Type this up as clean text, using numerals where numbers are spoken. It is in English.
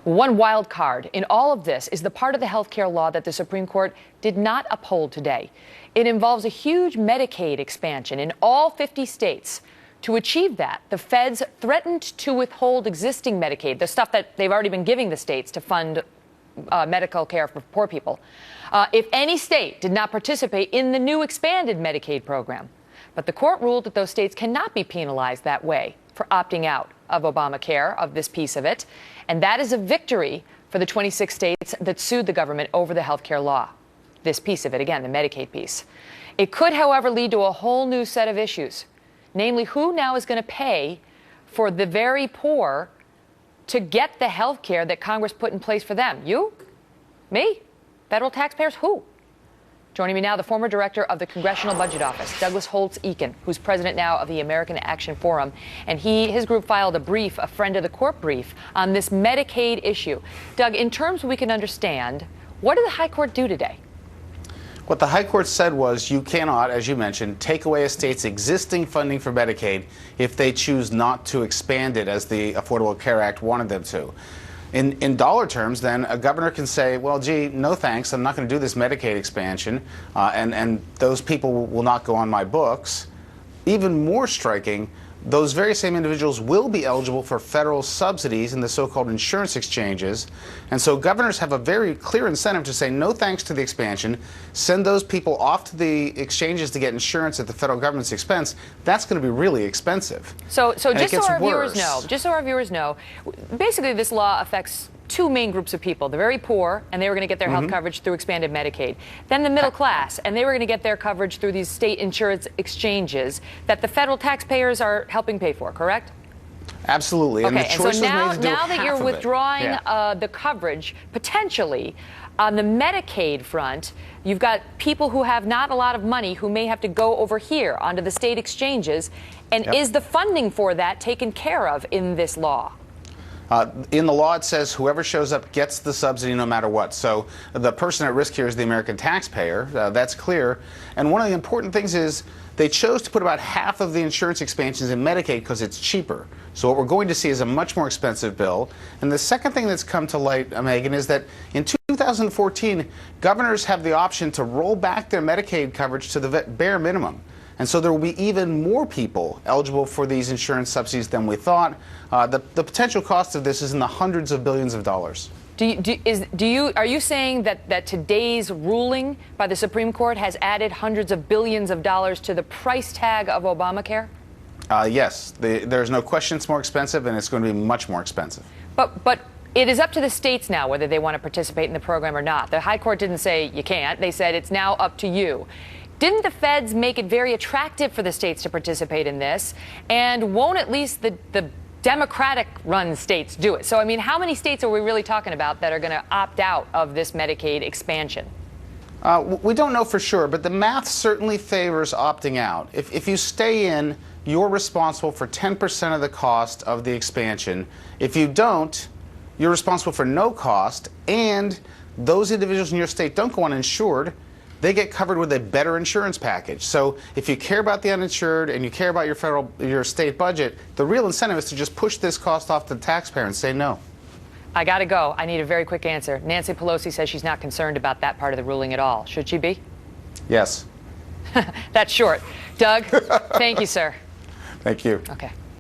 One wild card in all of this is the part of the health care law that the Supreme Court did not uphold today. It involves a huge Medicaid expansion in all 50 states. To achieve that, the feds threatened to withhold existing Medicaid, the stuff that they've already been giving the states to fund medical care for poor people, if any state did not participate in the new expanded Medicaid program. But the court ruled that those states cannot be penalized that way for opting out of Obamacare, of this piece of it. And that is a victory for the 26 states that sued the government over the health care law. This piece of it, again, the Medicaid piece. It could, however, lead to a whole new set of issues. Namely, who now is going to pay for the very poor to get the health care that Congress put in place for them? You? Me? Federal taxpayers? Who? Joining me now, the former director of the Congressional Budget Office, Douglas Holtz-Eakin, who's president now of the American Action Forum. And his group filed a brief, a friend of the court brief, on this Medicaid issue. Doug, in terms we can understand, what did the high court do today? What the high court said was you cannot, as you mentioned, take away a state's existing funding for Medicaid if they choose not to expand it as the Affordable Care Act wanted them to. In dollar terms, then, a governor can say, well, gee, no thanks, I'm not going to do this Medicaid expansion, and those people will not go on my books. Even more striking, those very same individuals will be eligible for federal subsidies in the so-called insurance exchanges. And so governors have a very clear incentive to say no thanks to the expansion, send those people off to the exchanges to get insurance at the federal government's expense. That's going to be really expensive. So just so our viewers know, basically this law affects two main groups of people: the very poor, and they were going to get their health coverage through expanded Medicaid. Then the middle class, and they were going to get their coverage through these state insurance exchanges that the federal taxpayers are helping pay for, correct? Absolutely. Okay, and so now that you're withdrawing the coverage, potentially, on the Medicaid front, you've got people who have not a lot of money who may have to go over here onto the state exchanges. And is the funding for that taken care of in this law? In the law, it says whoever shows up gets the subsidy no matter what. So the person at risk here is the American taxpayer. That's clear. And one of the important things is they chose to put about half of the insurance expansions in Medicaid because it's cheaper. So what we're going to see is a much more expensive bill. And the second thing that's come to light, Megyn, is that in 2014, governors have the option to roll back their Medicaid coverage to the bare minimum. And so there will be even more people eligible for these insurance subsidies than we thought. The potential cost of this is in the hundreds of billions of dollars. Are you saying that today's ruling by the Supreme Court has added hundreds of billions of dollars to the price tag of Obamacare? Yes. There's no question it's more expensive, and it's going to be much more expensive. But it is up to the states now whether they want to participate in the program or not. The high court didn't say you can't. They said it's now up to you. Didn't the feds make it very attractive for the states to participate in this? And won't at least the Democratic-run states do it? So, I mean, how many states are we really talking about that are going to opt out of this Medicaid expansion? We don't know for sure, but the math certainly favors opting out. If you stay in, you're responsible for 10% of the cost of the expansion. If you don't, you're responsible for no cost, and those individuals in your state don't go uninsured. They get covered with a better insurance package. So if you care about the uninsured and you care about your state budget, the real incentive is to just push this cost off to the taxpayer and say no. I got to go. I need a very quick answer. Nancy Pelosi says she's not concerned about that part of the ruling at all. Should she be? Yes. That's short. Doug, thank you, sir. Thank you. Okay.